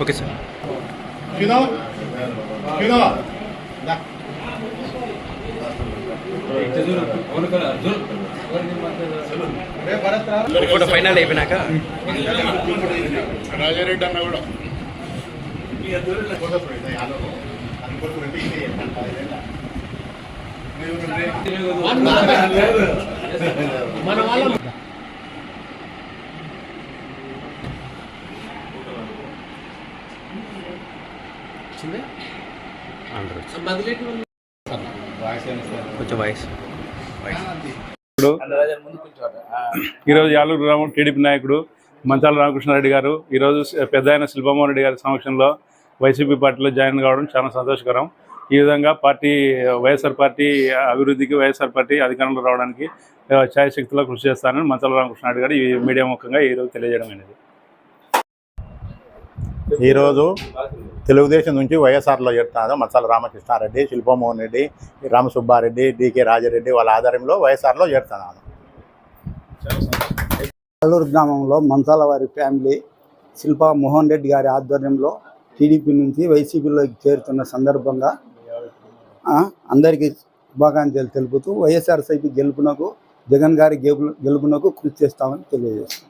Okay sir. Photo final అయిపోయినాక రాజారెడ్డి అన్న కూడా మన వాళ్ళ కొంచెం వాయిస్ ఈరోజు యాలూరు గ్రామం టీడీపీ నాయకుడు మంచాల రామకృష్ణారెడ్డి గారు ఈరోజు పెద్ద ఆయన శిల్పమోహన్ రెడ్డి గారి సమక్షంలో వైసీపీ పార్టీలో జాయిన్ కావడం చాలా సంతోషకరం. ఈ విధంగా పార్టీ వైఎస్ఆర్ పార్టీ అభివృద్ధికి, వైఎస్ఆర్ పార్టీ అధికారంలో రావడానికి ఛాయశక్తిలో కృషి చేస్తానని మంచాల రామకృష్ణారెడ్డి గారు ఈ మీడియా ముఖంగా ఈరోజు తెలియజేయడం అనేది. ఈరోజు తెలుగుదేశం నుంచి వైఎస్ఆర్లో చేరుతున్నారు మంచాల రామకృష్ణారెడ్డి, శిల్పమోహన్ రెడ్డి, రామసుబ్బారెడ్డి, డికే రాజారెడ్డి వాళ్ళ ఆధ్వర్యంలో వైఎస్ఆర్లో చేరుతున్నారు. యాలూరు గ్రామంలో మంచాల వారి ఫ్యామిలీ శిల్పమోహన్ రెడ్డి గారి ఆధ్వర్యంలో టీడీపీ నుంచి వైసీపీలోకి చేరుతున్న సందర్భంగా అందరికీ శుభాకాంక్షలు తెలుపుతూ వైఎస్ఆర్సీపీ గెలుపునకు, జగన్ గారి గెలుపునకు కృషి చేస్తామని తెలియజేస్తాం.